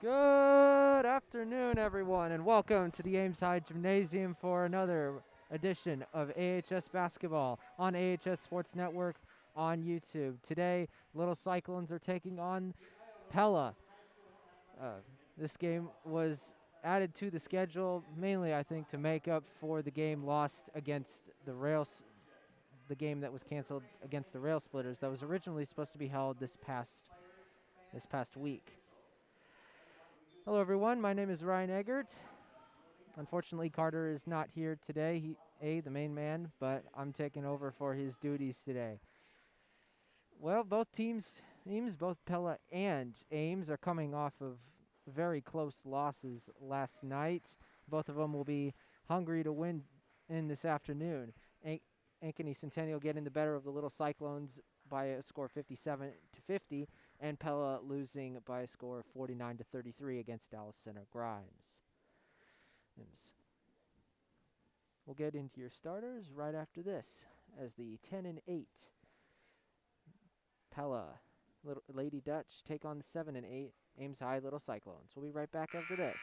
Good afternoon, everyone, and welcome to the Ames High Gymnasium for another edition of AHS Basketball on AHS Sports Network on YouTube. Today, Little Cyclones are taking on Pella. This game was added to the schedule mainly, I think, to make up for the game lost against the game that was canceled against the Rail Splitters that was originally supposed to be held this past week. Hello, everyone. My name is Ryan Eggert. Unfortunately, Carter is not here today. The main man, but I'm taking over for his duties today. Well, both teams, both Pella and Ames, are coming off of very close losses last night. Both of them will be hungry to win in this afternoon. Ankeny Centennial getting the better of the Little Cyclones by a score 57-50, and Pella losing by a score of 49-33 against Dallas Center Grimes. We'll get into your starters right after this, as the 10-8 Pella Lady Dutch take on the 7-8 Ames High Little Cyclones. We'll be right back after this.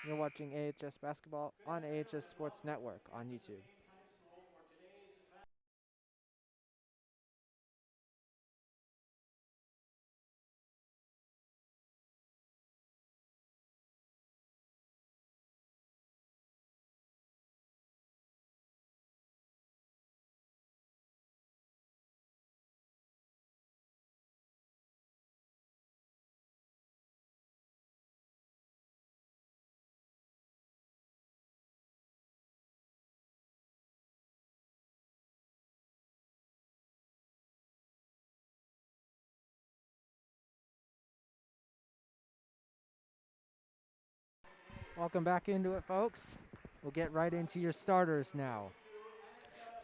You're watching AHS Basketball on AHS Sports Network on YouTube. Welcome back into it, folks. We'll get right into your starters now.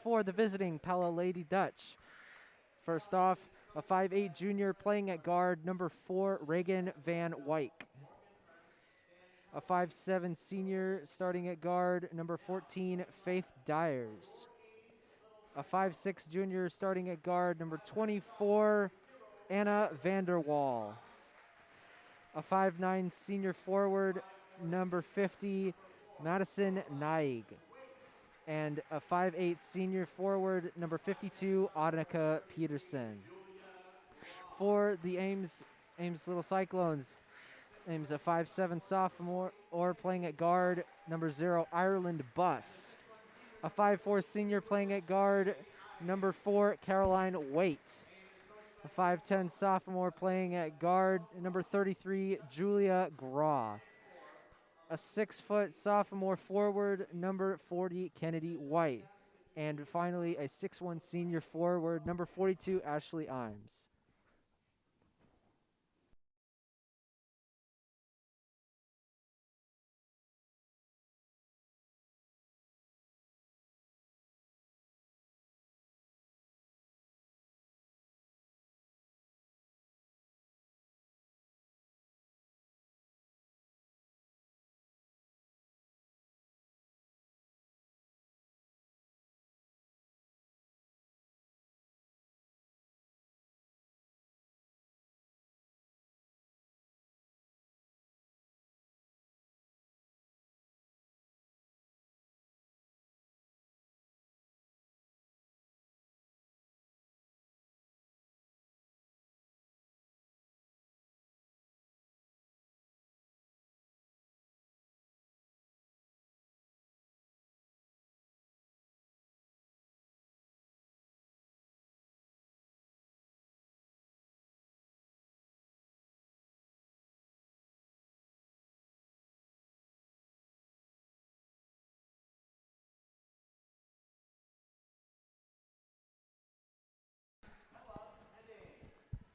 For the visiting Pella Lady Dutch, first off, a 5'8 junior playing at guard, number 4, Reagan Van Wyk. A 5'7 senior starting at guard, number 14, Faith Dyers. A 5'6 junior starting at guard, number 24, Anna Vanderwall. A 5'9 senior forward, number 50, Madison Naig. And a 5'8 senior forward, number 52, Audica Peterson. For the Ames Little Cyclones, Ames a 5'7 sophomore or playing at guard, number 0, Ireland Buss. A 5'4 senior playing at guard, number 4, Caroline Waite. A 5'10 sophomore playing at guard, number 33, Julia Graw. A 6-foot sophomore forward, number 40, Kennedy White. And finally, a 6'1 senior forward, number 42, Ashley Imes.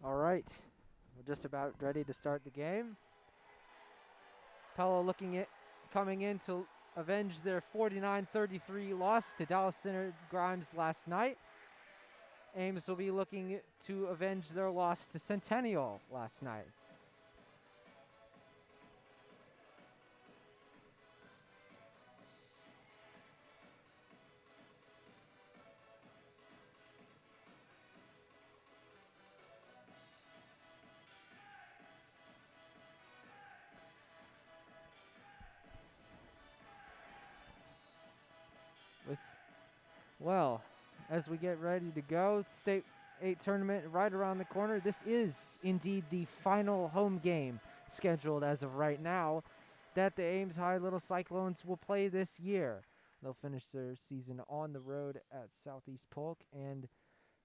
All right, we're just about ready to start the game. Pella coming in to avenge their 49-33 loss to Dallas Center Grimes last night. Ames will be looking to avenge their loss to Centennial last night. with, well, as we get ready to go, State 8 tournament right around the corner. This is indeed the final home game scheduled as of right now that the Ames High Little Cyclones will play this year. They'll finish their season on the road at Southeast Polk, and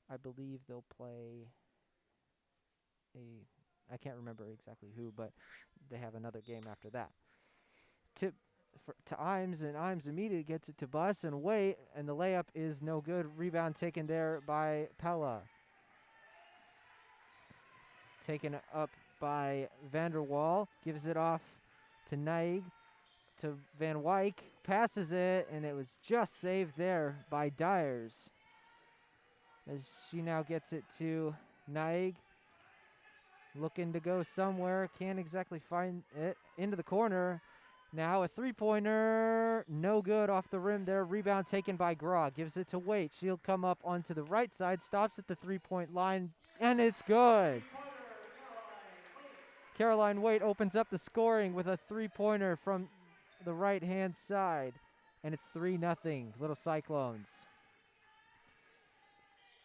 I believe they'll play I can't remember exactly who, but they have another game after that. Tip to Ames, and Ames immediately gets it to Bus and Wait, and the layup is no good. Rebound taken there by Pella. Taken up by Vanderwall, gives it off to Naig, to Van Wyk, passes it, and it was just saved there by Dyers. As she now gets it to Naig, looking to go somewhere, can't exactly find it, into the corner. Now a three-pointer, no good off the rim there. Rebound taken by Graw, gives it to Waite. She'll come up onto the right side, stops at the three-point line, and it's good. Caroline Waite opens up the scoring with a three-pointer from the right-hand side, and it's 3-0, Little Cyclones.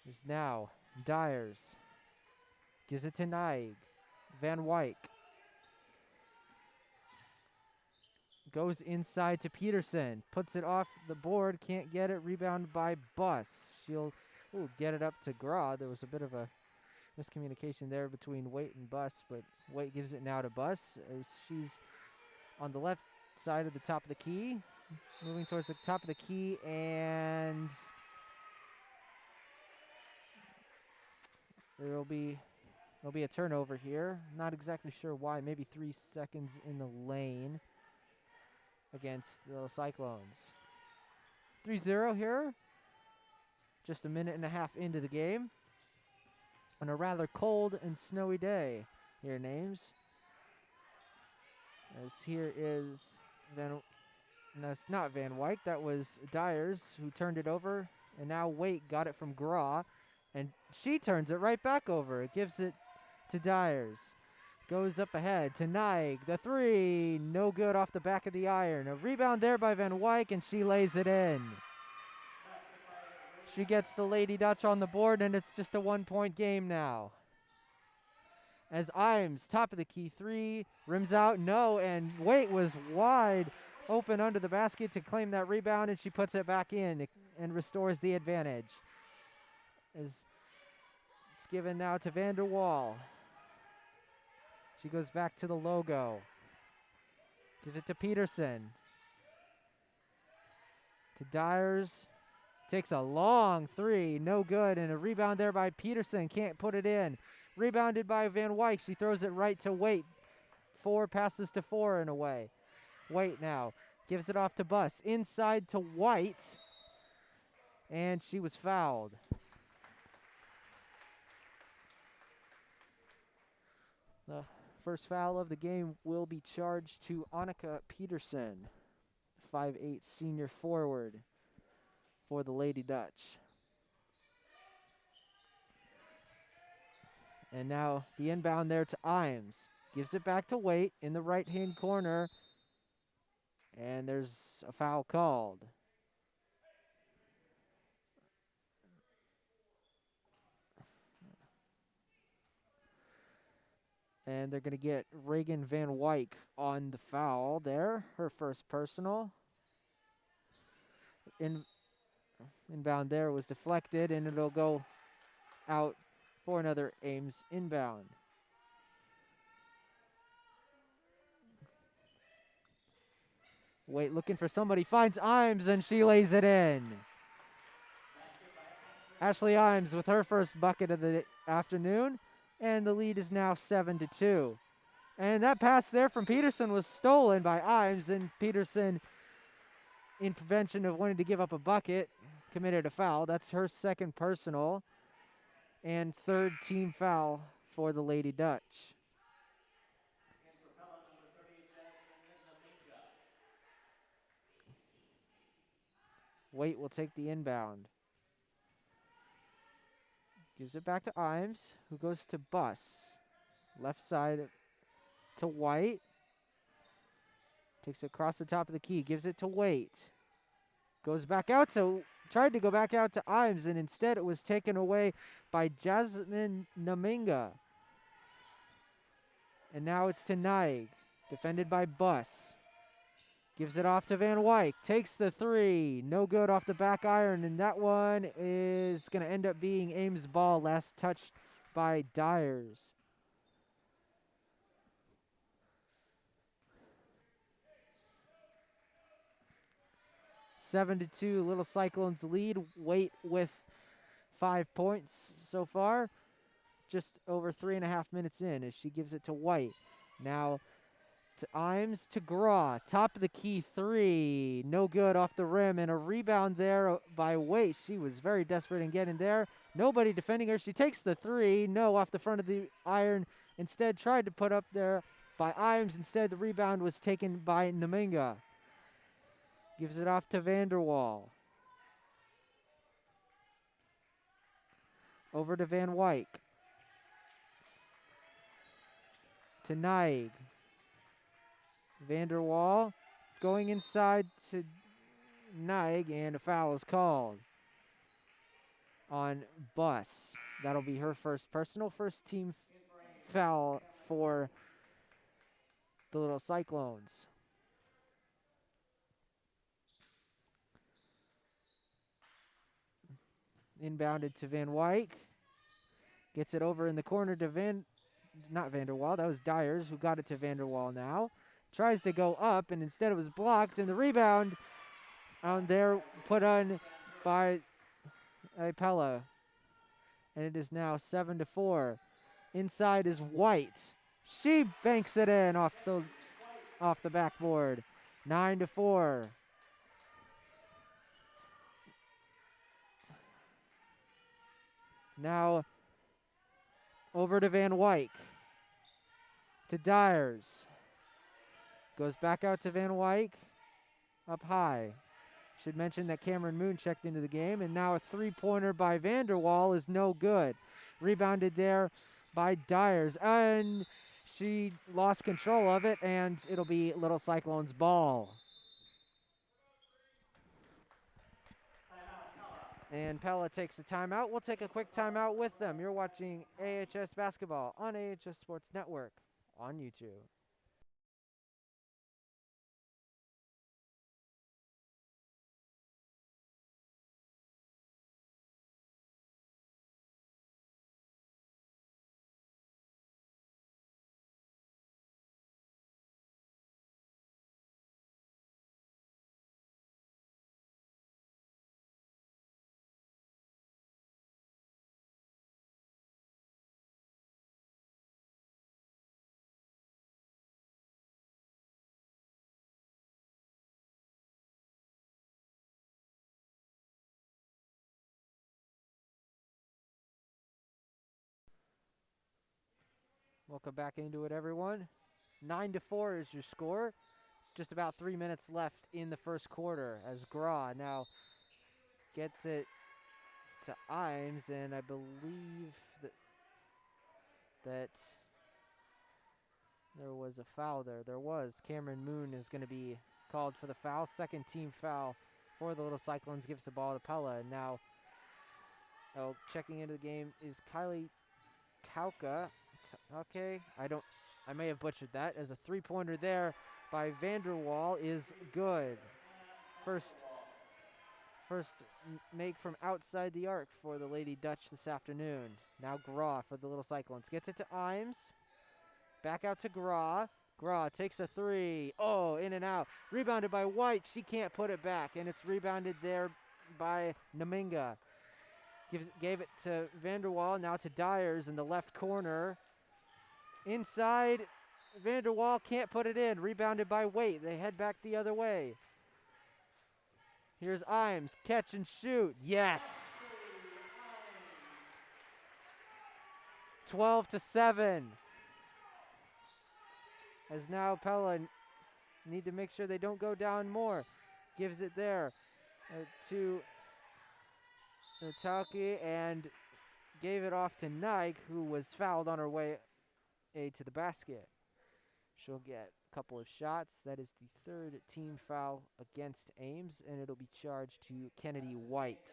Is now Dyers. Gives it to Naig. Van Wyk. Goes inside to Peterson. Puts it off the board. Can't get it. Rebound by Bus. She'll get it up to Graw. There was a bit of a miscommunication there between Waite and Bus, but Waite gives it now to Bus as she's on the left side of the top of the key. Moving towards the top of the key, and there'll be a turnover here. Not exactly sure why. Maybe 3 seconds in the lane against the Cyclones. 3-0 here. Just a minute and a half into the game. On a rather cold and snowy day here in Ames. As here is that's not Van Wyk. That was Dyers who turned it over. And now Waite got it from Graw. And she turns it right back over. It gives it to Dyers. Goes up ahead to Naig. The three, no good off the back of the iron. A rebound there by Van Wyk, and she lays it in. She gets the Lady Dutch on the board, and it's just a 1-point game now. As Ames, top of the key three, rims out, no, and Waite was wide open under the basket to claim that rebound, and she puts it back in and restores the advantage. As it's given now to Vanderwall. She goes back to the logo. Gives it to Peterson. To Dyers. Takes a long three. No good. And a rebound there by Peterson. Can't put it in. Rebounded by Van Wyk. She throws it right to Waite. 4 passes to 4 in a way. Waite now. Gives it off to Bus. Inside to White. And she was fouled. The first foul of the game will be charged to Annika Peterson, 5'8" senior forward for the Lady Dutch. And now the inbound there to Ames. Gives it back to Waite in the right-hand corner. And there's a foul called. And they're going to get Reagan Van Wyk on the foul there. Her first personal. Inbound there was deflected, and it'll go out for another Ames inbound. Waite looking for somebody. Finds Ames, and she lays it in. Ashley Ames with her first bucket of the afternoon. And the lead is now 7-2. And that pass there from Peterson was stolen by Ames, and Peterson, in prevention of wanting to give up a bucket, committed a foul. That's her second personal and third team foul for the Lady Dutch. Waite will take the inbound. Gives it back to Ames, who goes to Bus. Left side to White. Takes it across the top of the key. Gives it to Waite. Goes back out to, tried to go back out to Ames, and instead it was taken away by Jasmine Naminga. And now it's to Naig, defended by Buss. Gives it off to Van Wyk, takes the three, no good off the back iron, and that one is going to end up being Ames' ball, last touched by Dyers. Seven to 2, Little Cyclones lead. Waite with 5 points so far. Just over 3.5 minutes in as she gives it to White. Now to Ames to Graw. Top of the key three. No good off the rim, and a rebound there by Waite. She was very desperate in getting there. Nobody defending her. She takes the three. No, off the front of the iron. Instead tried to put up there by Ames. Instead the rebound was taken by Naminga. Gives it off to Vanderwall. Over to Van Wyk. To Naig. Vanderwall going inside to Naig, and a foul is called on Buss. That'll be her first personal, first team foul for the Little Cyclones. Inbounded to Van Wyk. Gets it over in the corner to not Vanderwall, that was Dyers who got it to Vanderwall now. Tries to go up, and instead it was blocked, and the rebound on there put on by Pella. And it is now 7 to 4. Inside is White. She banks it in off the backboard. 9 to 4. Now over to Van Wyk. To Dyers. Goes back out to Van Wyk. Up high. Should mention that Cameron Moon checked into the game. And now a three-pointer by Vanderwall is no good. Rebounded there by Dyers. And she lost control of it, and it'll be Little Cyclones' ball. And Pella takes a timeout. We'll take a quick timeout with them. You're watching AHS Basketball on AHS Sports Network on YouTube. Welcome back into it, everyone. 9 to 4 is your score. Just about 3 minutes left in the first quarter as Graw now gets it to Ames, and I believe that there was a foul there. There was. Cameron Moon is going to be called for the foul. Second team foul for the Little Cyclones. Gives the ball to Pella, and now checking into the game is Kylie Tauka. Okay, I may have butchered that, as a three-pointer there by Vanderwall is good. First make from outside the arc for the Lady Dutch this afternoon. Now Graw for the Little Cyclones. Gets it to Ames. Back out to Graw. Graw takes a three. Oh, in and out. Rebounded by White. She can't put it back, and it's rebounded there by Naminga. Gave it to Vanderwall, now to Dyers in the left corner. Inside, Vanderwall can't put it in. Rebounded by Waite. They head back the other way. Here's Ames. Catch and shoot. Yes. 12 to 7. As now Pella need to make sure they don't go down more. Gives it there to Tauki, and gave it off to Nike, who was fouled on her way to the basket. She'll get couple of shots. That is the third team foul against Ames, and it'll be charged to Kennedy White.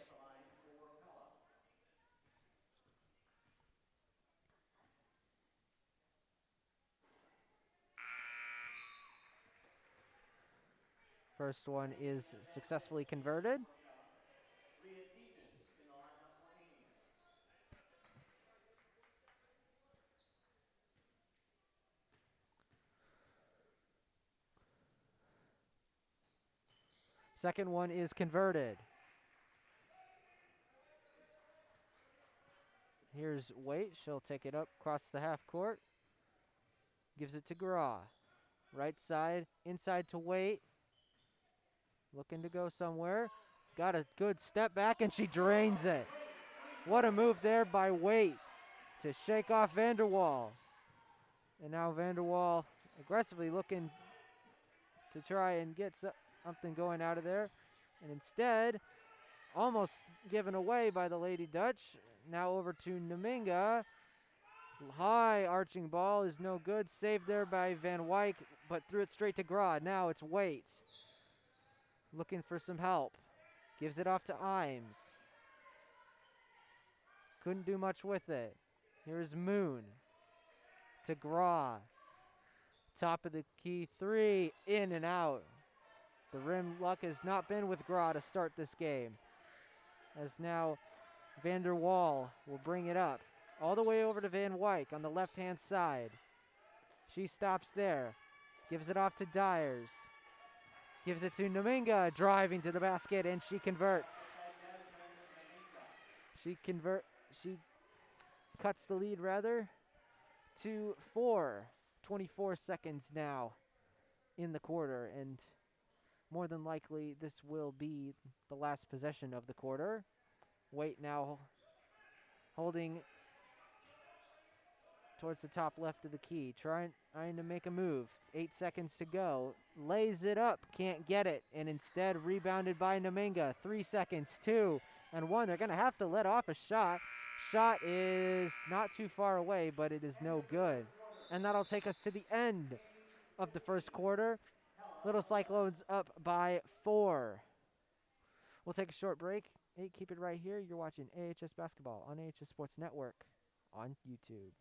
First one is successfully converted. Second one is converted. Here's Waite. She'll take it up across the half court. Gives it to Gra. Right side, inside to Waite. Looking to go somewhere. Got a good step back, and she drains it. What a move there by Waite to shake off Vanderwall. And now Vanderwall aggressively looking to try and get something going out of there. And instead, almost given away by the Lady Dutch. Now over to Naminga. High arching ball is no good. Saved there by Van Wyk, but threw it straight to Grod. Now it's Waite. Looking for some help. Gives it off to Ames. Couldn't do much with it. Here's Moon to Gra. Top of the key three, in and out. The rim luck has not been with Gra to start this game. As now Vanderwall will bring it up. All the way over to Van Wyk on the left-hand side. She stops there. Gives it off to Dyers. Gives it to Naminga, driving to the basket, and she converts. She cuts the lead, rather, to 4. 24 seconds now in the quarter, and more than likely this will be the last possession of the quarter. Waite now holding towards the top left of the key, trying to make a move. 8 seconds to go. Lays it up, can't get it, and instead rebounded by Naminga. 3 seconds, 2 and 1. They're going to have to let off a shot. Shot is not too far away, but it is no good. And that'll take us to the end of the first quarter. Little Cyclones up by 4. We'll take a short break. Hey, keep it right here. You're watching AHS Basketball on AHS Sports Network on YouTube.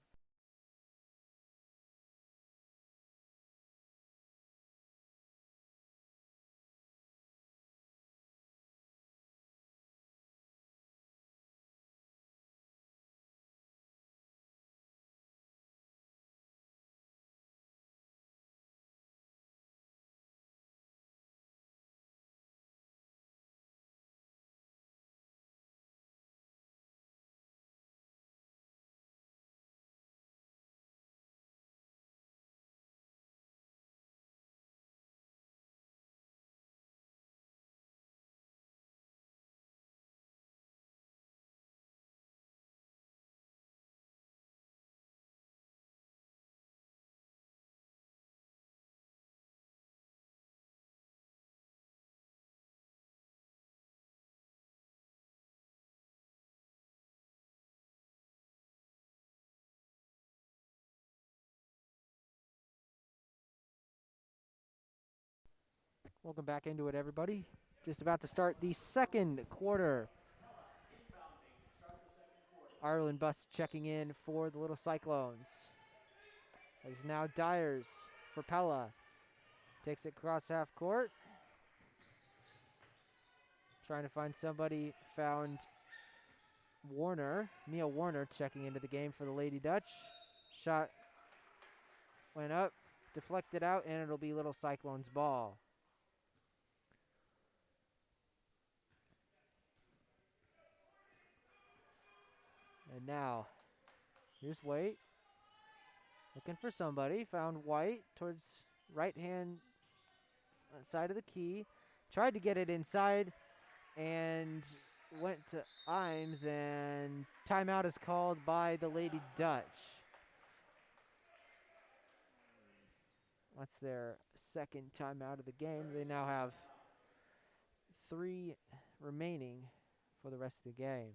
Welcome back into it, everybody. Just about to start the second quarter. Ireland Bus checking in for the Little Cyclones. As now Dyers for Pella. Takes it across half court. Trying to find somebody. Found Warner. Mia Warner checking into the game for the Lady Dutch. Shot went up, deflected out, and it'll be Little Cyclones ball. And now, here's Waite. Looking for somebody. Found White towards right-hand side of the key. Tried to get it inside and went to Ames, and timeout is called by the Lady Dutch. That's their second timeout of the game. They now have 3 remaining for the rest of the game.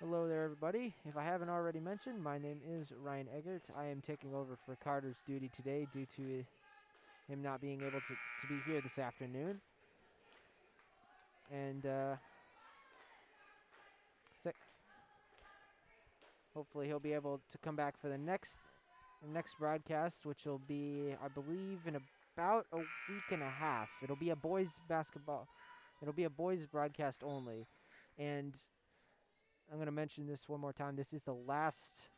Hello there, everybody. If I haven't already mentioned, my name is Ryan Eggert. I am taking over for Carter's duty today due to him not being able to be here this afternoon. And hopefully he'll be able to come back for the next broadcast, which will be, I believe, in about a week and a half. It'll be a boys basketball. It'll be a boys broadcast only. And I'm going to mention this one more time. This is the last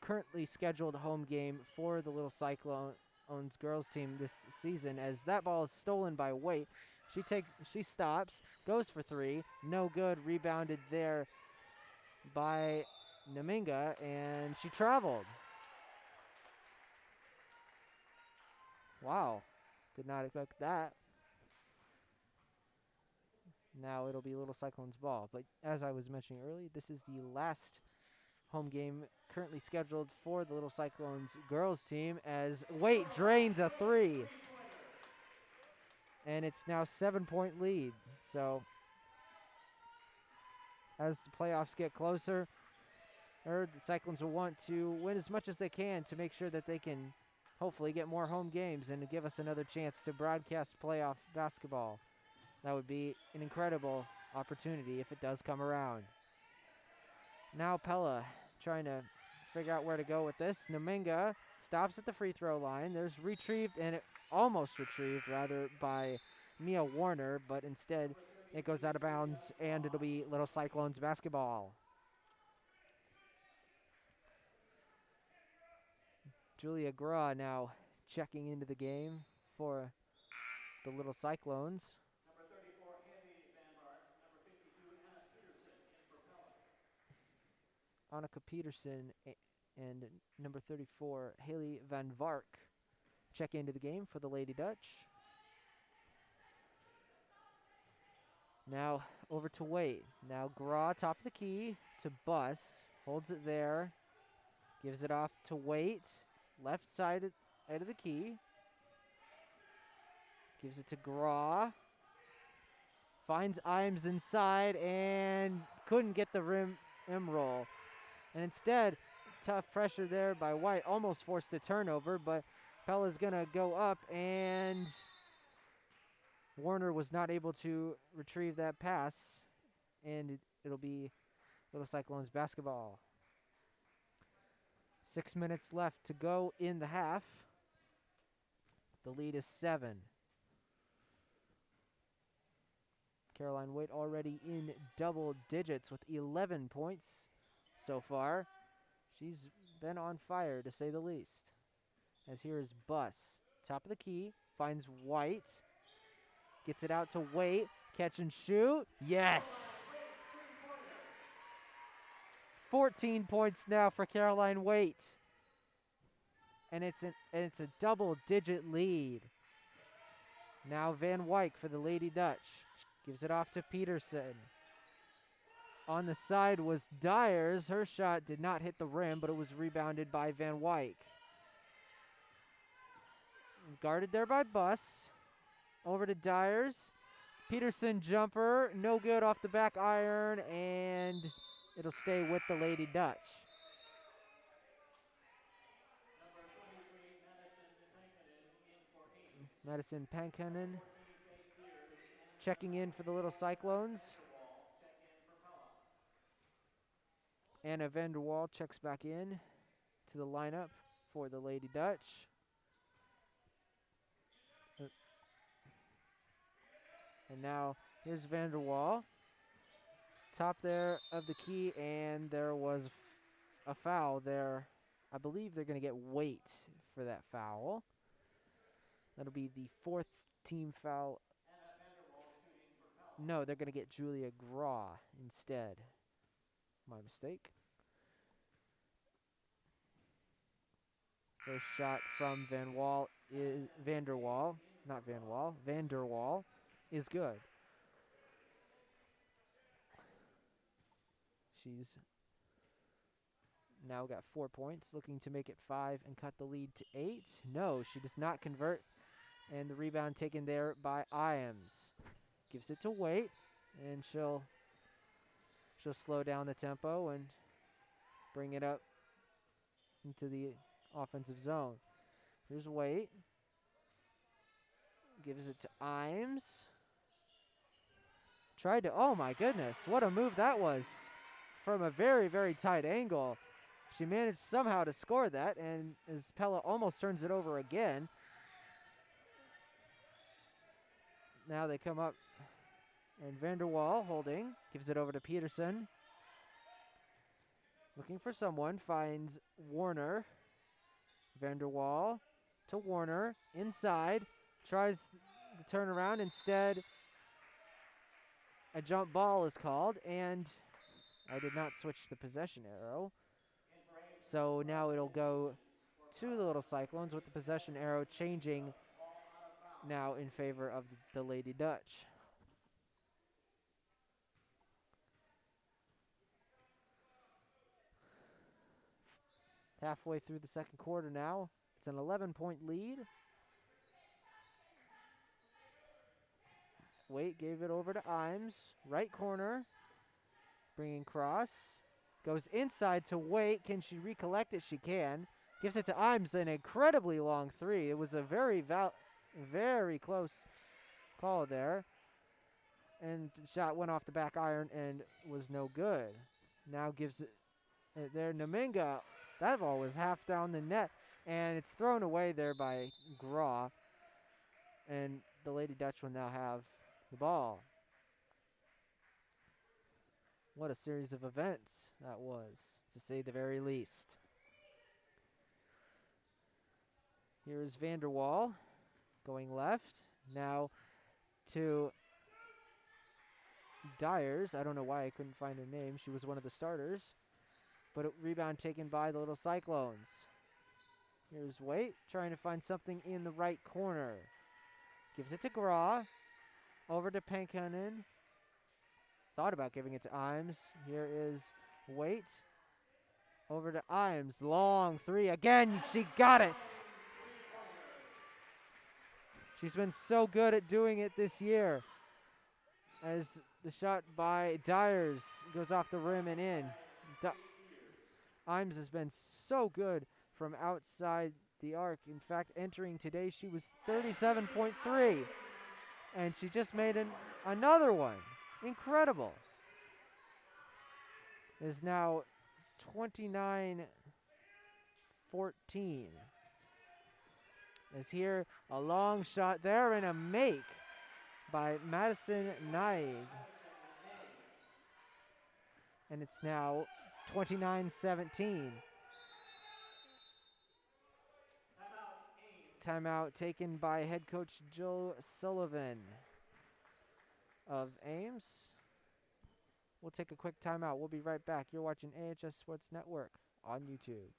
currently scheduled home game for the Little Cyclones girls team this season, as that ball is stolen by Waite. She stops, goes for three, no good, rebounded there by Naminga, and she traveled. Wow, did not expect that. Now it'll be Little Cyclones ball, but as I was mentioning earlier, this is the last home game currently scheduled for the Little Cyclones girls team, as Waite drains a three. And it's now 7-point lead. So as the playoffs get closer, the Cyclones will want to win as much as they can to make sure that they can hopefully get more home games and give us another chance to broadcast playoff basketball. That would be an incredible opportunity if it does come around. Now Pella trying to figure out where to go with this. Naminga stops at the free throw line. There's almost retrieved rather by Mia Warner, but instead it goes out of bounds and it'll be Little Cyclones basketball. Julia Gra now checking into the game for the Little Cyclones. Number 34, Haley Van Vark. Number 52, Anna Peterson in for Pella. Annika Peterson and number 34, Haley Van Vark, check into the game for the Lady Dutch. Now over to Waite. Now Gra, top of the key to Buss. Holds it there. Gives it off to Waite. Left side out of the key. Gives it to Gra. Finds Ames inside and couldn't get the rim roll. And instead, tough pressure there by White. Almost forced a turnover, but Pella's going to go up, and Warner was not able to retrieve that pass, and it'll be Little Cyclones basketball. 6 minutes left to go in the half. The lead is 7. Caroline Waite already in double digits with 11 points so far. She's been on fire, to say the least. As here is Buss. Top of the key. Finds White. Gets it out to Waite. Catch and shoot. Yes! 14 points now for Caroline Waite. And it's a double-digit lead. Now Van Wyk for the Lady Dutch. Gives it off to Peterson. On the side was Dyers. Her shot did not hit the rim, but it was rebounded by Van Wyk. Guarded there by Buss. Over to Dyers. Peterson jumper. No good off the back iron, and it'll stay with the Lady Dutch. Madison Pankanen checking in for the Little Cyclones. Anna Vanderwall checks back in to the lineup for the Lady Dutch. And now here's Vanderwall. Top there of the key, and there was a foul there. I believe they're going to get Waite for that foul. That'll be the 4th team foul. No, they're going to get Julia Gra instead. My mistake. First shot from Vanderwall is good. She's now got 4 points, looking to make it 5 and cut the lead to 8. No, she does not convert, and the rebound taken there by Ames. Gives it to Waite, and she'll She'll slow down the tempo and bring it up into the offensive zone. Here's Waite. Gives it to Ames. Tried to, oh my goodness, what a move that was from a very, very tight angle. She managed somehow to score that, and as Pella almost turns it over again. Now they come up, and Vanderwall holding, gives it over to Peterson. Looking for someone, finds Warner. Vanderwall to Warner, inside, tries the turnaround. Instead, a jump ball is called, and I did not switch the possession arrow. So now it'll go to the Little Cyclones with the possession arrow changing now in favor of the Lady Dutch. Halfway through the second quarter now. It's an 11-point lead. Waite gave it over to Ames. Right corner. Bringing cross. Goes inside to Waite. Can she recollect it? She can. Gives it to Ames, an incredibly long three. It was a very close call there. And the shot went off the back iron and was no good. Now gives it there. Naminga. That ball was half down the net. And it's thrown away there by Graw. And the Lady Dutch will now have the ball. What a series of events that was, to say the very least. Here's Vanderwall going left. Now to Dyers. I don't know why I couldn't find her name. She was one of the starters. But a rebound taken by the Little Cyclones. Here's Waite trying to find something in the right corner. Gives it to Graw. Over to Pankanen. Thought about giving it to Ames. Here is Waite. Over to Ames. Long three. Again, she got it. She's been so good at doing it this year. As the shot by Dyers goes off the rim and in. Ames has been so good from outside the arc. In fact, entering today, she was 37.3. And she just made another one. Incredible. Is now 29-14. Is here a long shot there and a make by Madison Naig. And it's now 29-17. Timeout taken by head coach Joe Sullivan of Ames. We'll take a quick timeout. We'll be right back. You're watching AHS Sports Network on YouTube.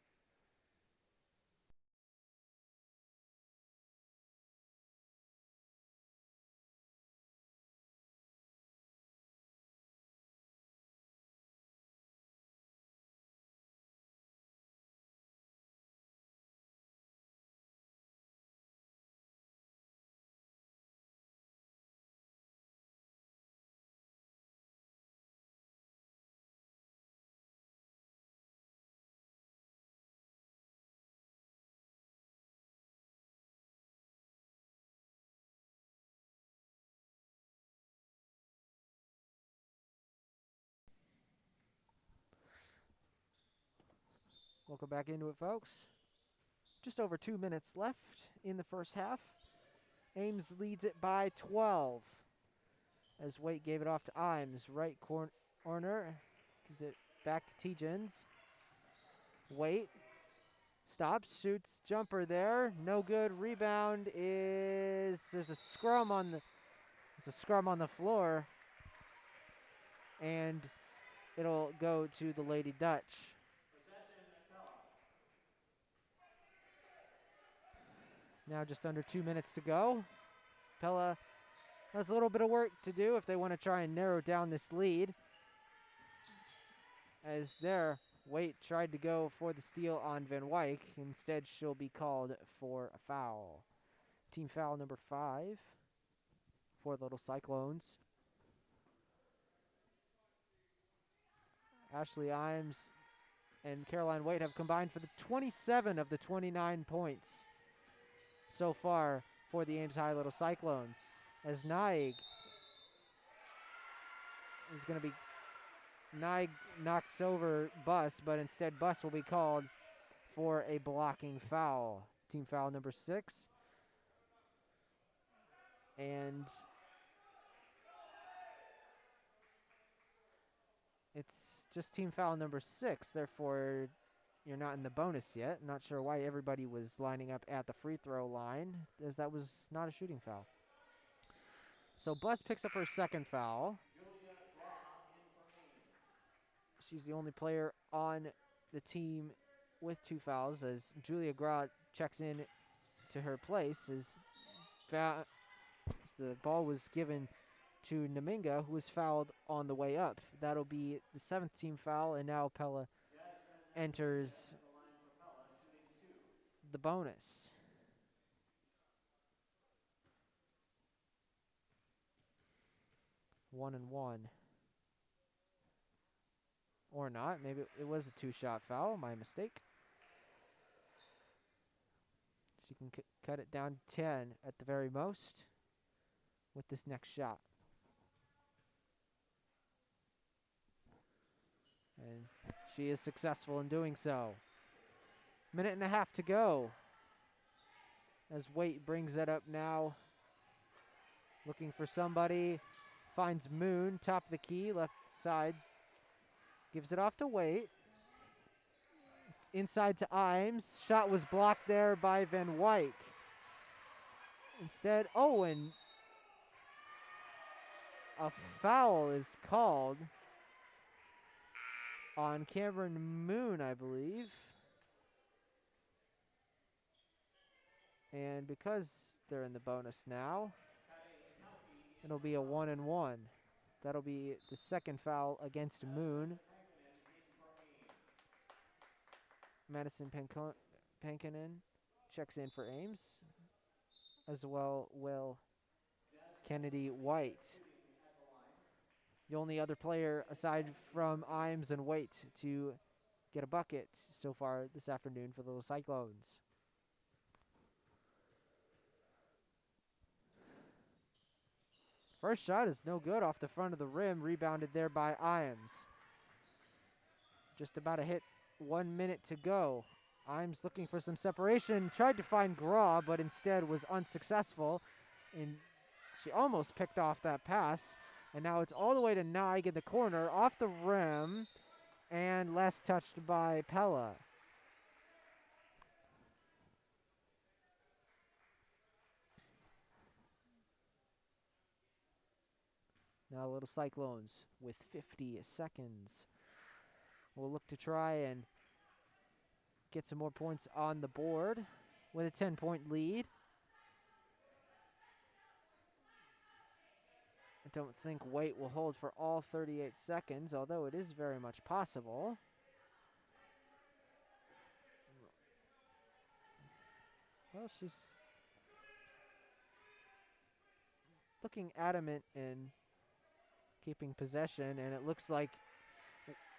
Welcome back into it, folks. Just over 2 minutes left in the first half. Ames leads it by 12. As Waite gave it off to Ames. Right corner. Gives it back to Tejans. Waite. Stops, shoots, jumper there. No good. Rebound is, there's a scrum on the floor. And it'll go to the Lady Dutch. Now just under 2 minutes to go. Pella has a little bit of work to do if they want to try and narrow down this lead. As there, Waite tried to go for the steal on Van Wyk. Instead, she'll be called for a foul. Team foul number 5 for the Little Cyclones. Ashley Imes and Caroline White have combined for the 27 of the 29 points so far for the Ames High Little Cyclones. As Naig is going to be, Naig knocks over Bus, but instead Bus will be called for a blocking foul. Team foul number 6. And it's just team foul number 6, therefore you're not in the bonus yet. Not sure why everybody was lining up at the free throw line, as that was not a shooting foul. So Bus picks up her second foul. She's the only player on the team with 2 fouls, as Julia Grot checks in to her place as the ball was given to Naminga, who was fouled on the way up. That'll be the 7th team foul, and now Pella enters the bonus. One and one. Or not. Maybe it was a 2-shot foul. My mistake. She can cut it down to 10 at the very most with this next shot. And she is successful in doing so. Minute and a half to go. As Waite brings that up now. Looking for somebody. Finds Moon, top of the key, left side. Gives it off to Waite. Inside to Imes. Shot was blocked there by Van Wyk. Instead, and a foul is called on Cameron Moon, I believe. And because they're in the bonus now, it'll be a 1 and 1. That'll be the second foul against Moon. Madison Pankinen checks in for Ames. As well will Kennedy White. The only other player aside from Imes and Waite to get a bucket so far this afternoon for the Little Cyclones. First shot is no good off the front of the rim, rebounded there by Imes. Just about a hit, 1 minute to go. Imes looking for some separation, tried to find Graw, but instead was unsuccessful. And she almost picked off that pass. And now it's all the way to Naig in the corner, off the rim, and last touched by Pella. Now Little Cyclones with 50 seconds. We'll look to try and get some more points on the board with a 10-point lead. I don't think Waite will hold for all 38 seconds, although it is very much possible. Well, she's looking adamant in keeping possession, and it looks like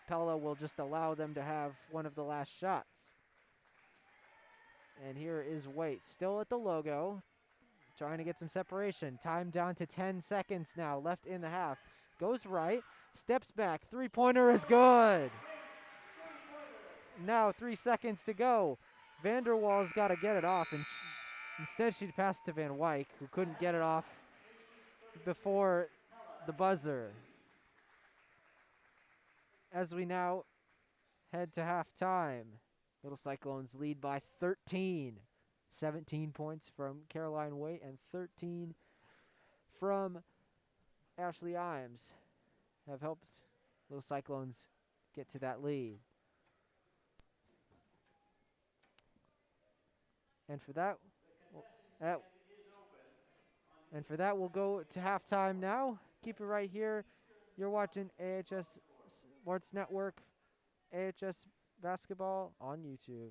Pella will just allow them to have one of the last shots. And here is Waite, still at the logo, trying to get some separation. Time down to 10 seconds now, left in the half. Goes right, steps back, three-pointer is good. Now 3 seconds to go. Vanderwaal's got to get it off, and instead she passed to Van Wyk, who couldn't get it off before the buzzer. As we now head to halftime, Little Cyclones lead by 13. 17 points from Caroline Waite and 13 from Ashley Imes have helped Little Cyclones get to that lead. And for that, we'll go to halftime now. Keep it right here. You're watching AHS Sports Network, AHS Basketball on YouTube.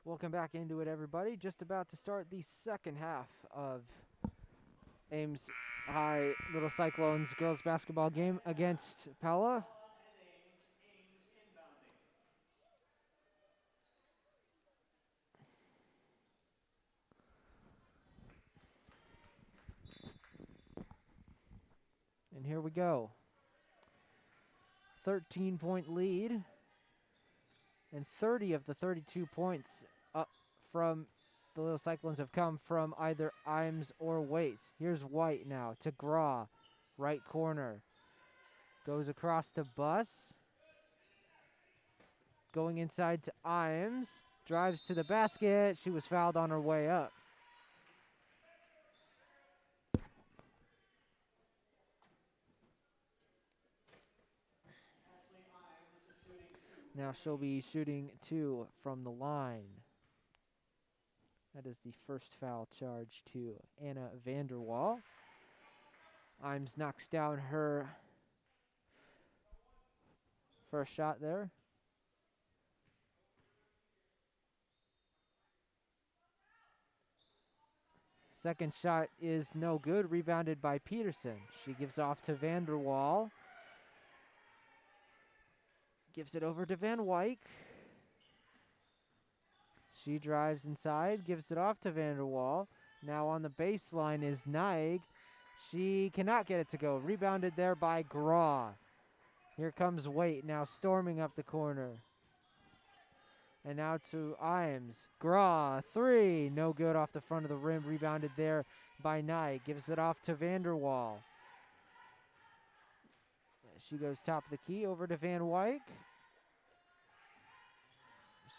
Welcome back into it, everybody. Just about to start the second half of Ames High Little Cyclones girls basketball game against Pella. Ames inbounding. And here we go. 13-point lead. And 30 of the 32 points up from the Little Cyclones have come from either Ames or Waite. Here's White now to Graw, right corner. Goes across to Buss. Going inside to Ames. Drives to the basket. She was fouled on her way up. Now she'll be shooting 2 from the line. That is the first foul charge to Anna Vanderwall. Ames knocks down her first shot there. Second shot is no good, rebounded by Peterson. She gives off to Vanderwall. Gives it over to Van Wyk. She drives inside, gives it off to Vanderwall. Now on the baseline is Naig. She cannot get it to go. Rebounded there by Graw. Here comes Waite now storming up the corner. And now to Ames. Graw, 3. No good off the front of the rim. Rebounded there by Naig. Gives it off to Vanderwall. She goes top of the key over to Van Wyk.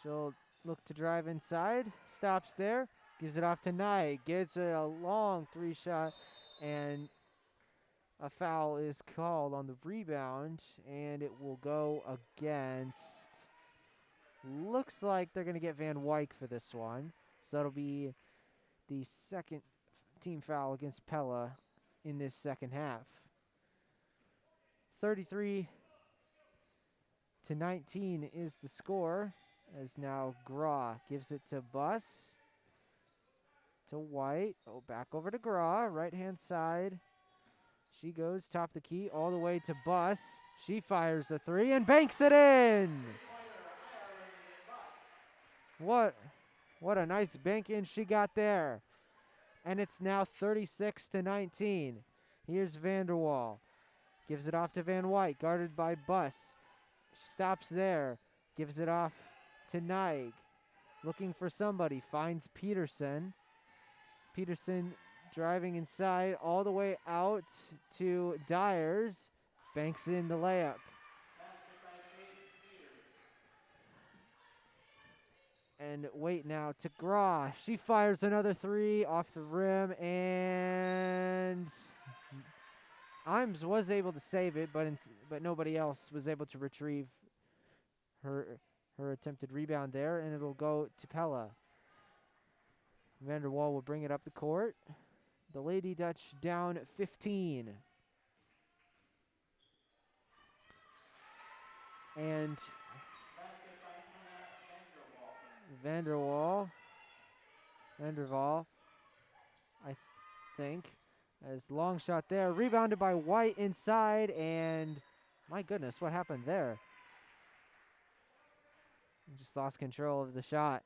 She'll look to drive inside. Stops there. Gives it off to Naig. Gets a long 3-shot. And a foul is called on the rebound. And it will go against... Looks like they're going to get Van Wyk for this one. So that'll be the second team foul against Pella in this second half. 33-19 is the score, as now Graw gives it to Buss. To White. Oh, back over to Graw, right-hand side. She goes top the key all the way to Buss. She fires a 3 and banks it in. What a nice bank in she got there. And it's now 36-19. Here's Vanderwall. Gives it off to Van Wyk, guarded by Buss. Stops there. Gives it off to Naig. Looking for somebody. Finds Peterson. Peterson driving inside all the way out to Dyers. Banks in the layup. And Waite now to Graw. She fires another 3 off the rim, and Ames was able to save it, but nobody else was able to retrieve her attempted rebound there, and it'll go to Pella. Vanderwall will bring it up the court. The Lady Dutch down 15. And Vanderwall, I think, as long shot there, rebounded by White inside, and my goodness, what happened there? Just lost control of the shot,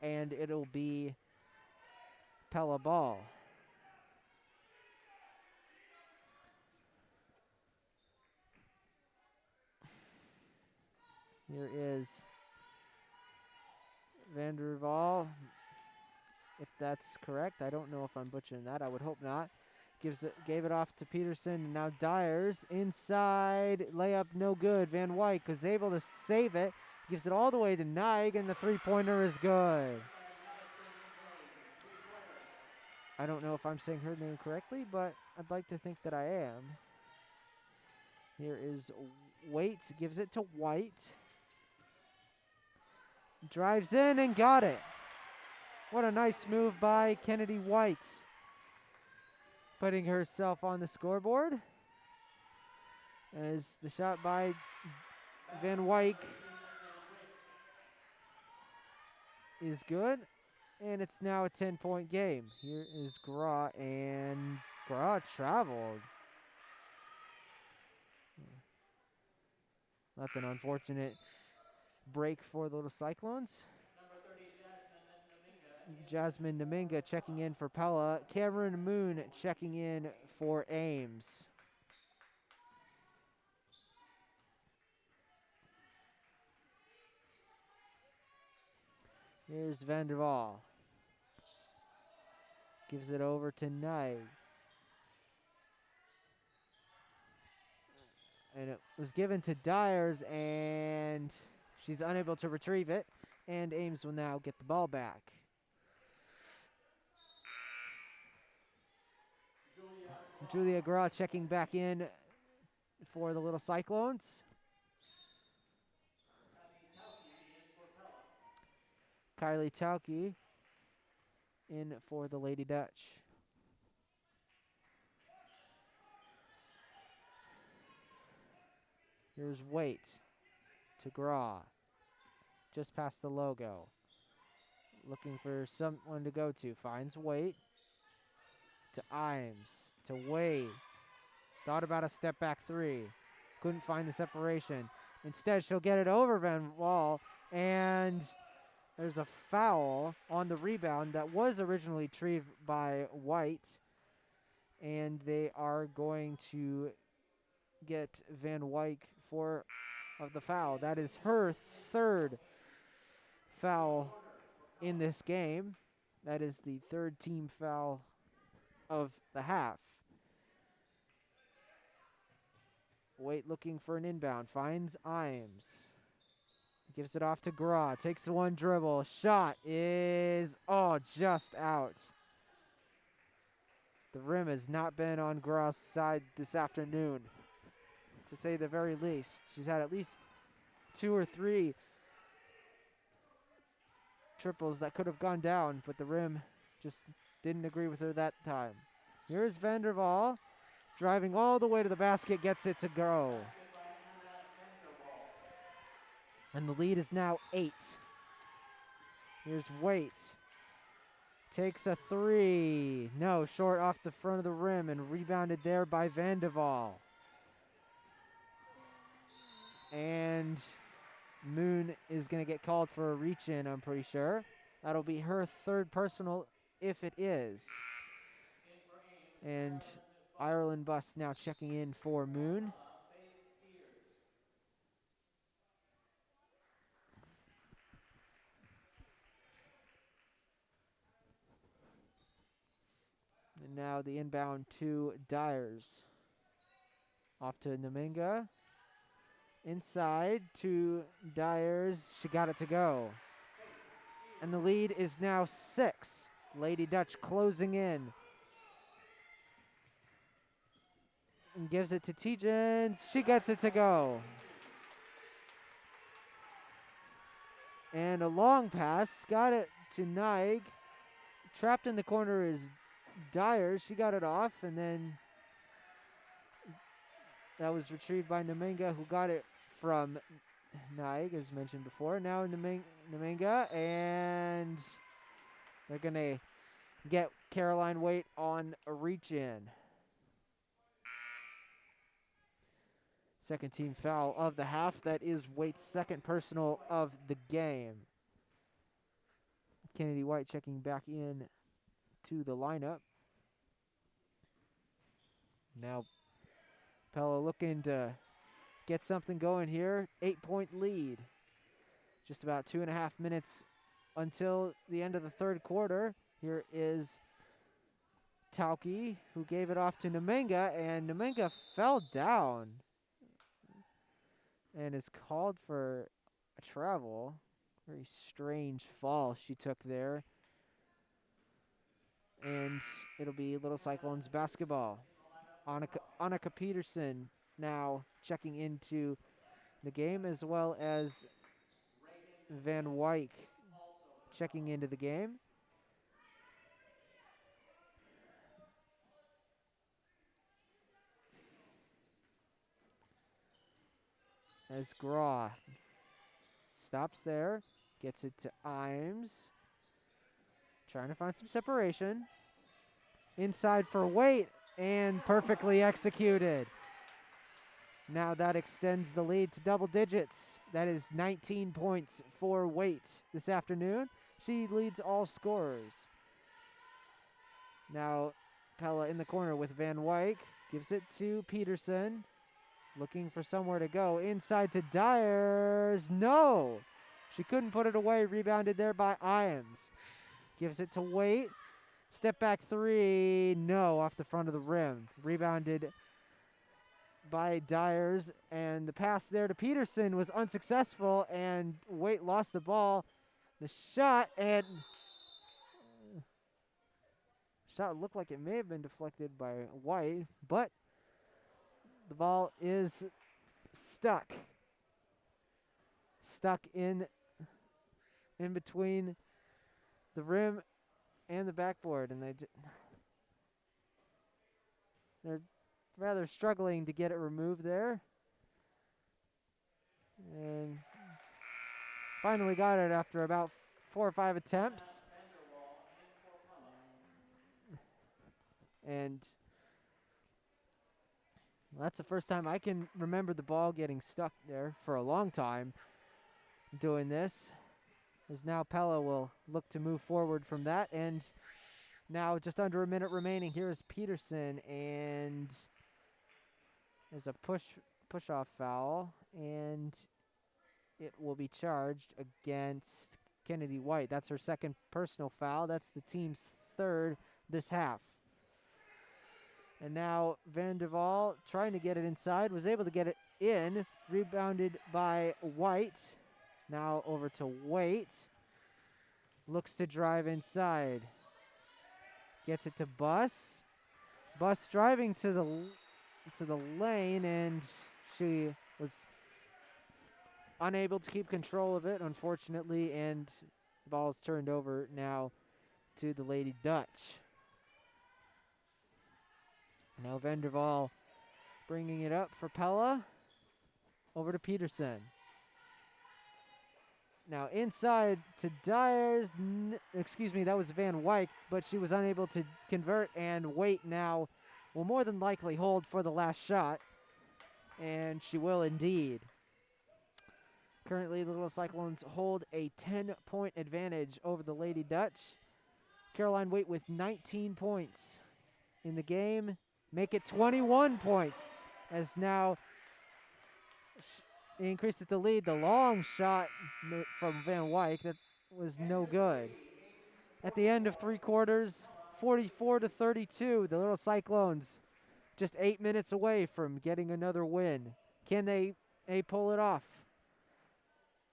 and it'll be Pella ball. Here is Vanderwall, if that's correct. I don't know if I'm butchering that. I would hope not. Gave it off to Peterson, and now Dyers inside. Layup no good. Van Wyk was able to save it. Gives it all the way to Naig, and the 3-pointer is good. I don't know if I'm saying her name correctly, but I'd like to think that I am. Here is Waite. Gives it to White. Drives in and got it. What a nice move by Kennedy White. Putting herself on the scoreboard. As the shot by Van Wyk is good, and it's now a 10-point game. Here is Gra, and Gra traveled. That's an unfortunate break for the little Cyclones. Number 30, Jasmine Naminga. Jasmine Dominga checking in for Pella. Cameron Moon checking in for Ames. Here's Vanderwall. Gives it over to Knight. And it was given to Dyers, and she's unable to retrieve it. And Ames will now get the ball back. Julia Gra checking back in for the little Cyclones. Kylie Tauke in for the Lady Dutch. Here's Waite to Gra. Just past the logo. Looking for someone to go to. Finds Waite. To Ames. To Wade. Thought about a step back three. Couldn't find the separation. Instead, she'll get it over Van Wall. And there's a foul on the rebound that was originally retrieved by White. And they are going to get Van Wyk for of the foul. That is her third foul in this game. That is the third team foul of the half. Wait, looking for an inbound. Finds Ames. Gives it off to Gra. Takes one dribble. Shot is, just out. The rim has not been on Gra's side this afternoon, to say the very least. She's had at least 2 or 3 triples that could have gone down, but the rim just didn't agree with her that time. Here's Vanderwall, driving all the way to the basket, gets it to go. And the lead is now 8. Here's Waite. Takes a 3. No, short off the front of the rim and rebounded there by Vanderwall. And Moon is going to get called for a reach-in, I'm pretty sure. That'll be her third personal, if it is. And Ireland Bus now checking in for Moon. And now the inbound to Dyers. Off to Naminga. Inside to Dyers. She got it to go. And the lead is now 6. Lady Dutch closing in. And gives it to Tegens. She gets it to go. And a long pass. Got it to Naig. Trapped in the corner is Dyers. She got it off, and then that was retrieved by Naminga, who got it from Naig, as mentioned before. Now Naminga, and they're going to get Caroline Waite on a reach-in. Second team foul of the half. That is Waite's second personal of the game. Kennedy White checking back in to the lineup. Now Pella looking to get something going here. 8-point lead. Just about 2.5 minutes until the end of the third quarter. Here is Tauke, who gave it off to Naminga, and Naminga fell down and is called for a travel. Very strange fall she took there. And it'll be Little Cyclones basketball. Annika Peterson now checking into the game, as well as Van Wyk checking into the game. As Gra stops there, gets it to Ames. trying to find some separation. Inside for Waite, and perfectly executed. Now that extends the lead to double digits. That is 19 points for Waite this afternoon. She leads all scorers. Now Pella in the corner with Van Wyk. Gives it to Peterson. Looking for somewhere to go. Inside to Dyers. No! She couldn't put it away. Rebounded there by Ames. Gives it to Waite. Step back three. No, off the front of the rim. Rebounded by Dyers. And the pass there to Peterson was unsuccessful. And Waite lost the ball. The shot and... shot looked like it may have been deflected by White, but the ball is stuck. Stuck in between the rim and the backboard, and they're rather struggling to get it removed there. And finally got it after about 4 or 5 attempts. And that's the first time I can remember the ball getting stuck there for a long time doing this. As now Pella will look to move forward from that. And now just under a minute remaining. Here is Peterson, and there's a push-off foul, and it will be charged against Kennedy White. That's her second personal foul. That's the team's third this half. And now Van der Waal trying to get it inside, was able to get it in, rebounded by White. Now over to Waite. Looks to drive inside. Gets it to Buss. Buss driving to the lane, and she was unable to keep control of it, unfortunately, and the ball is turned over now to the Lady Dutch. Now Van der Waal bringing it up for Pella. Over to Peterson. Now inside to Dyers. Excuse me, that was Van Wyk, but she was unable to convert, and Waite now will more than likely hold for the last shot. And she will indeed. Currently, the Little Cyclones hold a 10-point advantage over the Lady Dutch. Caroline Waite with 19 points in the game. Make it 21 points as now increases the lead. The long shot from Van Wyk that was no good. At the end of 3 quarters, 44-32, the Little Cyclones just 8 minutes away from getting another win. Can they pull it off?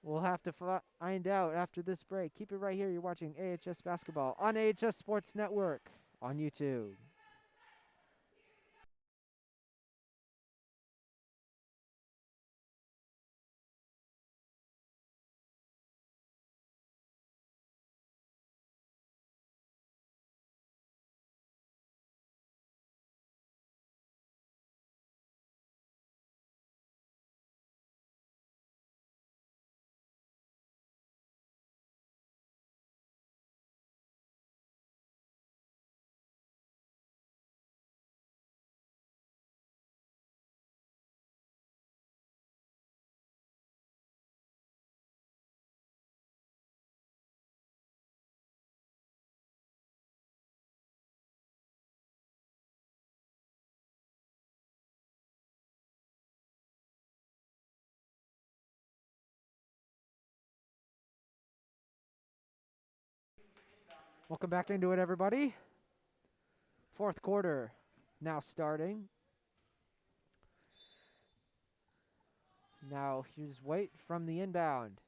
We'll have to find out after this break. Keep it right here. You're watching AHS Basketball on AHS Sports Network on YouTube. Welcome back into it, everybody. 4th quarter now starting. Now here's Waite from the inbound.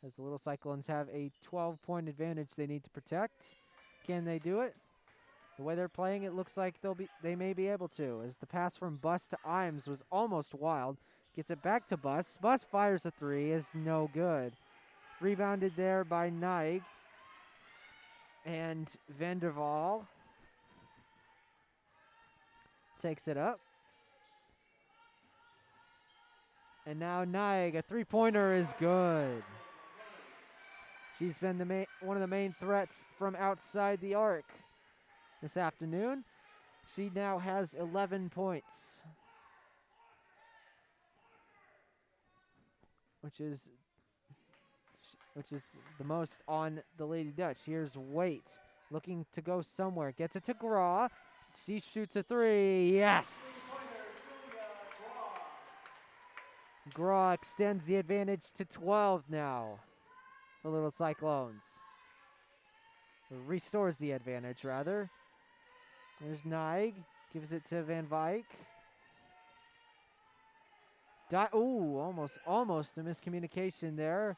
As the Little Cyclones have a 12-point advantage they need to protect. Can they do it? The way they're playing, it looks like they may be able to. As the pass from Buss to Ames was almost wild. Gets it back to Buss. Buss fires a 3, is no good. Rebounded there by Naig. And Van der Waal takes it up. And now Naig, a 3-pointer is good. She's been one of the main threats from outside the arc this afternoon. She now has 11 points, which is the most on the Lady Dutch. Here's Waite looking to go somewhere. Gets it to Graw. She shoots a three. Yes! Graw extends the advantage to 12 now for Little Cyclones. Or restores the advantage, rather. There's Naig. Gives it to Van Vyk. Ooh, almost a miscommunication there.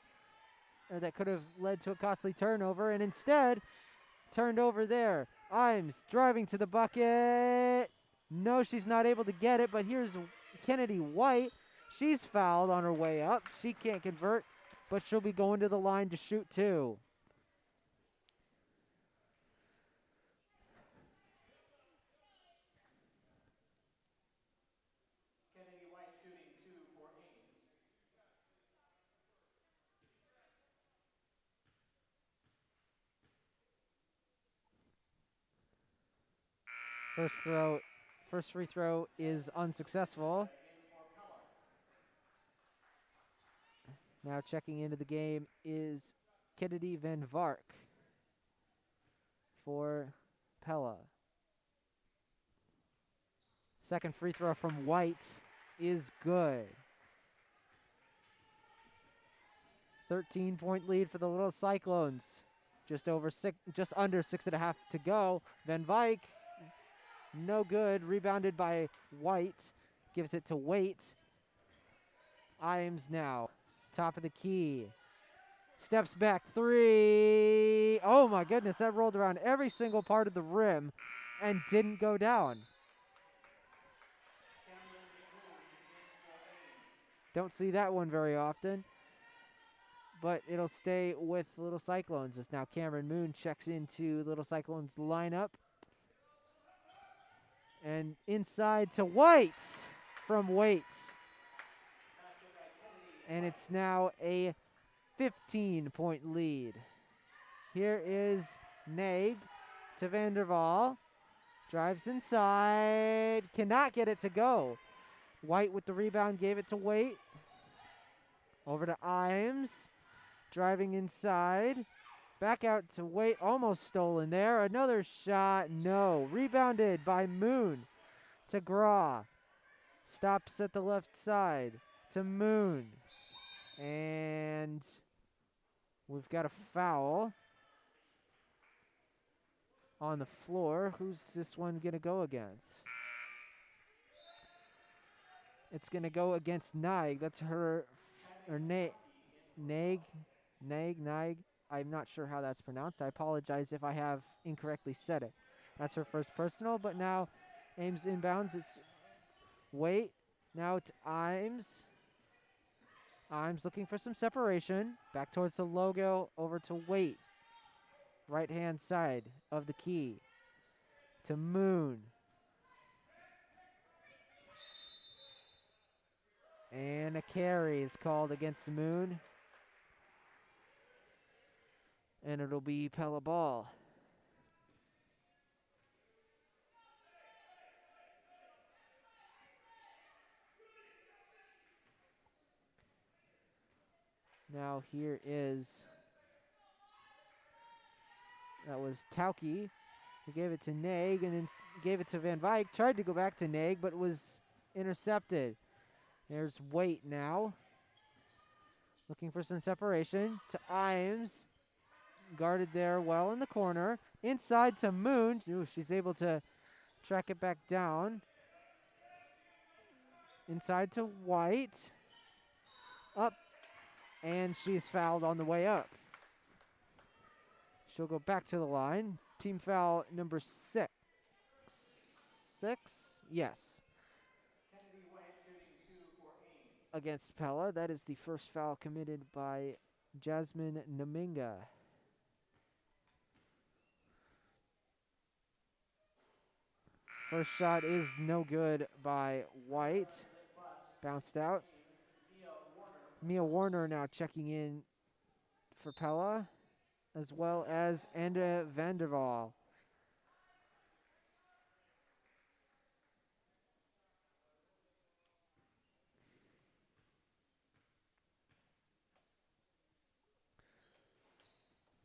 That could have led to a costly turnover, and instead turned over there. Ames driving to the bucket. No, she's not able to get it, but here's Kennedy White. She's fouled on her way up. She can't convert, but she'll be going to the line to shoot too. Kennedy White shooting 2 for Ames. First free throw is unsuccessful. Now checking into the game is Kennedy Van Vark for Pella. Second free throw from White is good. 13-point lead for the Little Cyclones. Just under 6.5 to go. Van Vyk, no good. Rebounded by White. Gives it to Waite. Ames now. Top of the key. Steps back three. Oh my goodness, that rolled around every single part of the rim and didn't go down. Don't see that one very often. But it'll stay with Little Cyclones as now Cameron Moon checks into Little Cyclones lineup. And inside to White from Waite. And it's now a 15-point lead. Here is Naig to Vanderval. Drives inside. Cannot get it to go. White with the rebound, gave it to Waite. Over to Ames. Driving inside. Back out to Waite. Almost stolen there. Another shot. No. Rebounded by Moon to Graw. Stops at the left side to Moon. And we've got a foul on the floor. Who's this one going to go against? It's going to go against Naig. That's her, or Naig. I'm not sure how that's pronounced. I apologize if I have incorrectly said it. That's her first personal, but now Ames inbounds. It's Waite. Now to Ames. Ames looking for some separation. Back towards the logo. Over to Waite. Right-hand side of the key. To Moon. And a carry is called against Moon. And it'll be Pella ball. Now here is, that was Tauki, who gave it to Naig and then gave it to Van Vyk. Tried to go back to Naig, but was intercepted. There's Waite now. Looking for some separation to Ames. Guarded there well in the corner. Inside to Moon. Ooh, she's able to track it back down. Inside to White. Up. And she's fouled on the way up. She'll go back to the line. Team foul number 6. 6? Yes. Against Pella. That is the first foul committed by Jasmine Naminga. First shot is no good by White. Bounced out. Mia Warner now checking in for Pella. as well as Enda Vanderwaal.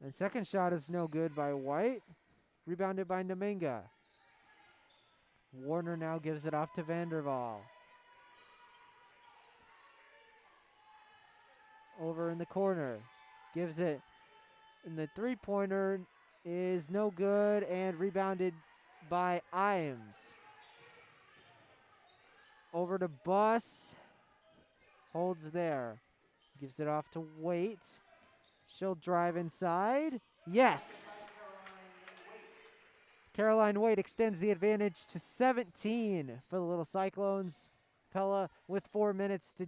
And second shot is no good by White. Rebounded by Naminga. Warner now gives it off to Vanderwaal. Over in the corner. Gives it. And the three-pointer is no good and rebounded by Ames. Over to Buss. Holds there. Gives it off to Waite. She'll drive inside. Yes! Caroline Waite extends the advantage to 17 for the Little Cyclones. Pella with 4 minutes to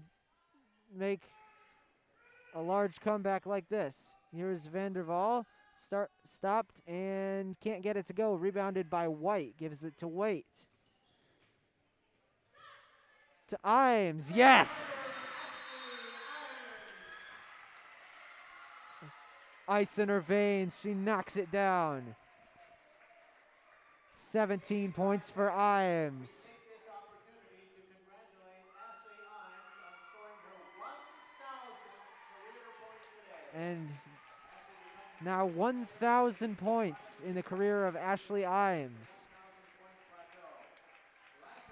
make a large comeback like this. Here's Vanderwaal. Stopped and can't get it to go. Rebounded by White. Gives it to Waite. To Ames. Yes! Ice in her veins. She knocks it down. 17 points for Ames. Take this opportunity to congratulate Ashley Imes on scoring her 1,000th career point today. And now 1,000 points in the career of Ashley Imes.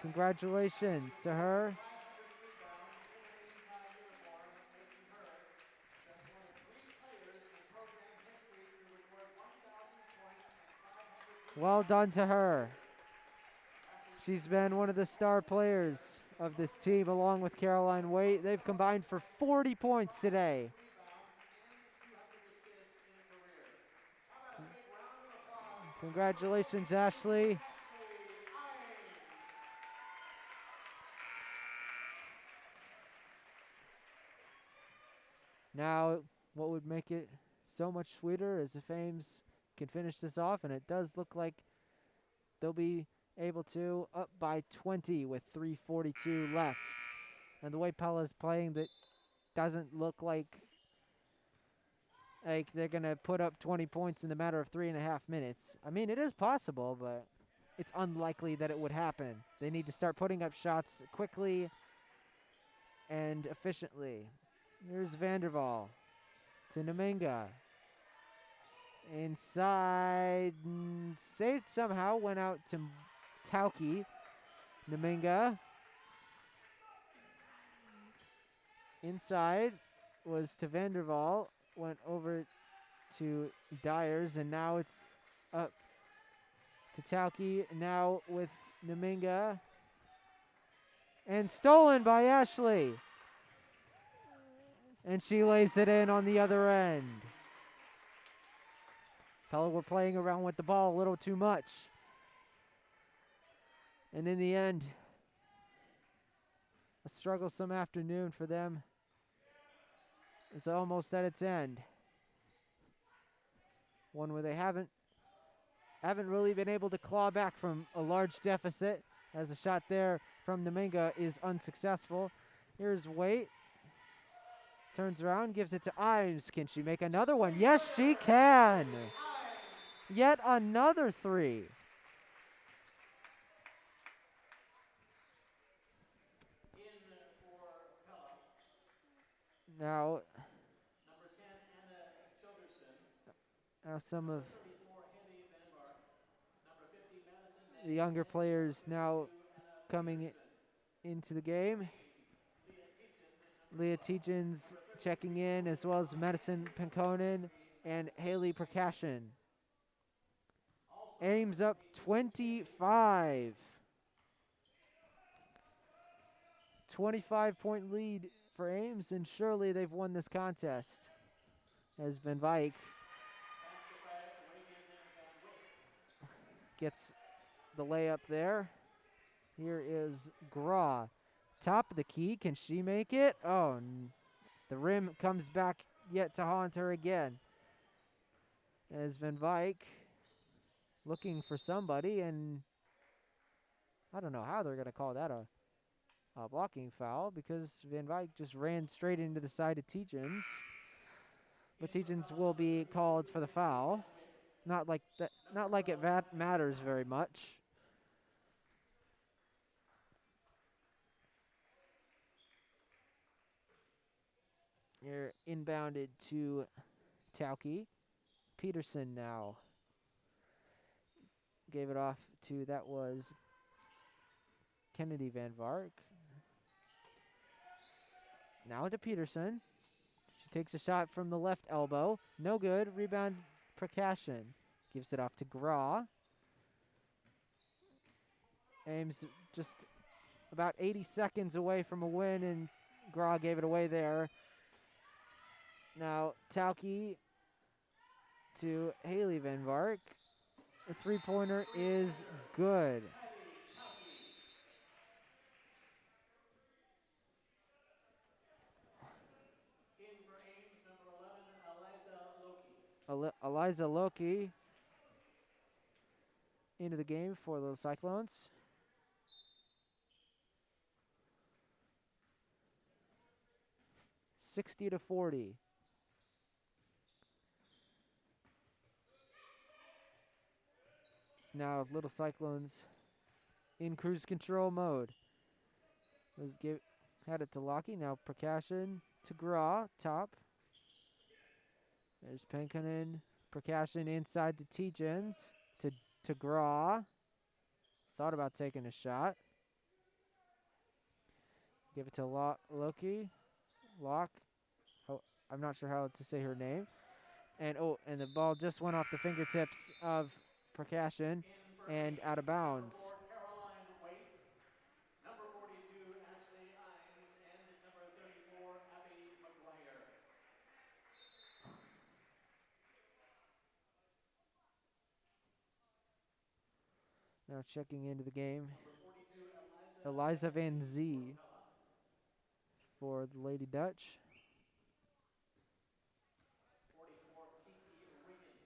Congratulations to her. Well done to her. She's been one of the star players of this team along with Caroline Waite. They've combined for 40 points today. Congratulations, Ashley. Now, what would make it so much sweeter is if Ames can finish this off, and it does look like they'll be able to, up by 20 with 3:42 left. And the way Pella's playing, that doesn't look like they're going to put up 20 points in the matter of 3.5 minutes. I mean, it is possible, but it's unlikely that it would happen. They need to start putting up shots quickly and efficiently. Here's Vanderwaal to Naminga. Inside, saved somehow, went out to Tauki. Naminga. Inside was to Vanderwaal, went over to Dyers, and now it's up to Tauki, now with Naminga. And stolen by Ashley. And she lays it in on the other end. Pella were playing around with the ball a little too much. And in the end, a strugglesome afternoon for them. It's almost at its end. One where they haven't really been able to claw back from a large deficit, as a shot there from Naminga is unsuccessful. Here's Waite. Turns around, gives it to Imes. Can she make another one? Yes, she can. Yet another three. Now, some of the younger players now coming into the game. Leah Teachins checking in, as well as Madison Penkonen and Haley Percussion. Ames up 25. 25-point lead for Ames, and surely they've won this contest. As Van Wyk gets the layup there. Here is Graw. Top of the key, can she make it? Oh, the rim comes back yet to haunt her again. As Van Wyk looking for somebody, and I don't know how they're going to call that a blocking foul, because Van Wyk just ran straight into the side of Teachins. but Teachins will be called for the foul. Not like that. Not like it matters very much. You're inbounded to Tauki. Peterson now gave it off to, that was Kennedy Van Vark. Now to Peterson. She takes a shot from the left elbow. No good. Rebound Prakashin. Gives it off to Gra. Ames just about 80 seconds away from a win, and Gra gave it away there. Now Tauki to Haley Van Vark. The three-pointer is good. In for Ames, number 11, Eliza Loki. Eliza Loki into the game for the Cyclones. (60-40). It's now Little Cyclones in cruise control mode. Had it to Lockie. Now Prakashin to Gra, top. There's Penkanen. Prakashin inside to Teachins. To Gra. Thought about taking a shot. Give it to Loki. Locke. Oh, I'm not sure how to say her name. And the ball just went off the fingertips of Prakashin and out of bounds. Caroline Waite, number 42, Ashley Ames, and number 34, Abby McGuire. Now checking into the game. Number 42, Eliza Van Zee for the Lady Dutch. 44, Kiki Riggin.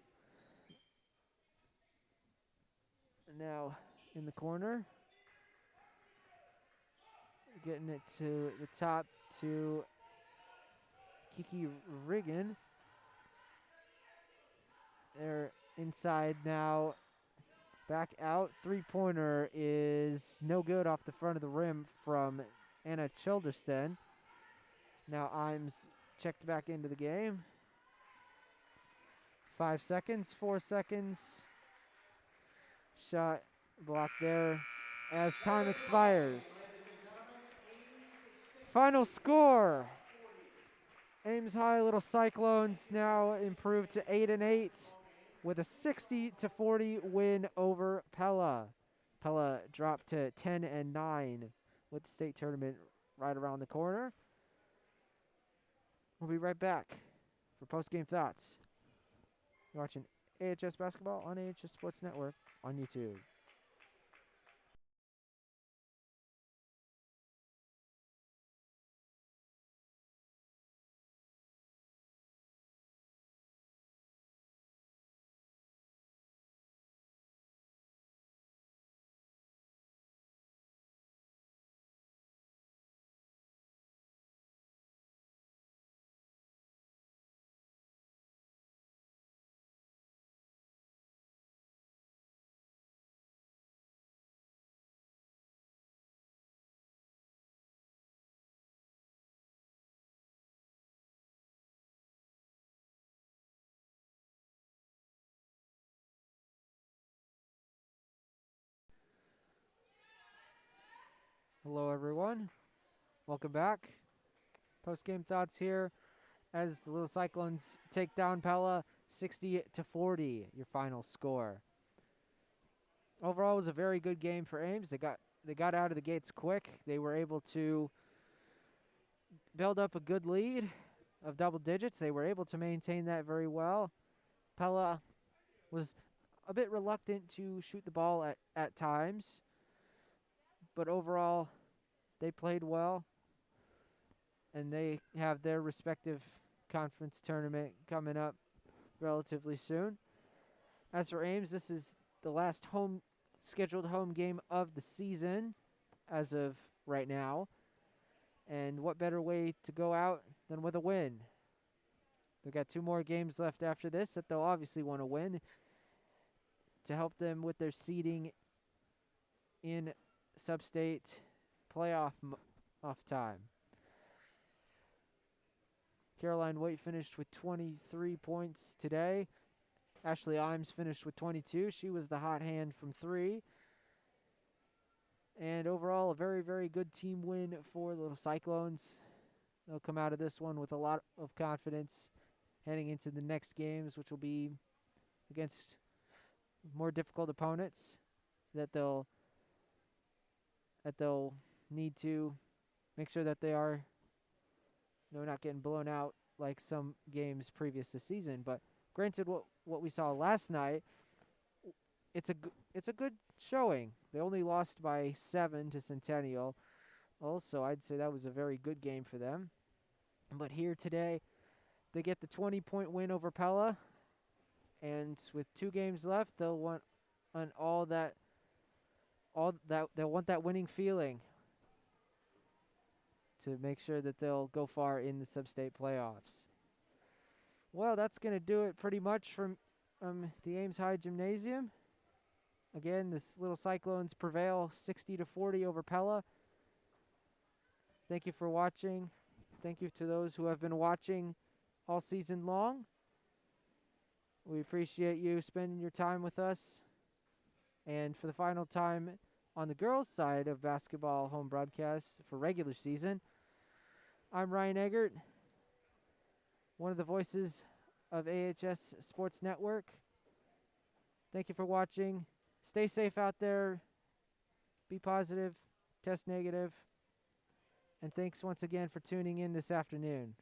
And now in the corner. Getting it to the top to Kiki Riggin. They're inside now. Back out. Three-pointer is no good off the front of the rim from Anna Childerston. Now Imes checked back into the game. 5 seconds, 4 seconds. Shot blocked there as time expires. Final score. Ames High Little Cyclones now improved to 8-8 with a 60-40 win over Pella. Pella dropped to 10-9 with the state tournament right around the corner. We'll be right back for post-game thoughts. You're watching AHS Basketball on AHS Sports Network on YouTube. Hello, everyone. Welcome back. Post-game thoughts here as the Little Cyclones take down Pella 60-40, your final score. Overall, it was a very good game for Ames. They got out of the gates quick. They were able to build up a good lead of double digits. They were able to maintain that very well. Pella was a bit reluctant to shoot the ball at times, but overall, they played well, and they have their respective conference tournament coming up relatively soon. As for Ames, this is the last scheduled home game of the season as of right now. And what better way to go out than with a win? They've got 2 more games left after this that they'll obviously want to win to help them with their seeding in sub-state playoff off time. Caroline White finished with 23 points today. Ashley Ames finished with 22. She was the hot hand from 3. And overall, a very, very good team win for the Little Cyclones. They'll come out of this one with a lot of confidence heading into the next games, which will be against more difficult opponents that they'll need to make sure that they are not getting blown out like some games previous this season. But granted, what we saw last night, it's a good showing. They only lost by 7 to Centennial. Also, I'd say that was a very good game for them. But here today, they get the 20-point win over Pella. And with 2 games left, they'll want they'll want that winning feeling to make sure that they'll go far in the sub-state playoffs. Well, that's going to do it pretty much from the Ames High Gymnasium. Again, this Little Cyclones prevail 60-40 over Pella. Thank you for watching. Thank you to those who have been watching all season long. We appreciate you spending your time with us. And for the final time on the girls' side of basketball home broadcast for regular season, I'm Ryan Eggert, one of the voices of AHS Sports Network. Thank you for watching. Stay safe out there. Be positive. Test negative. And thanks once again for tuning in this afternoon.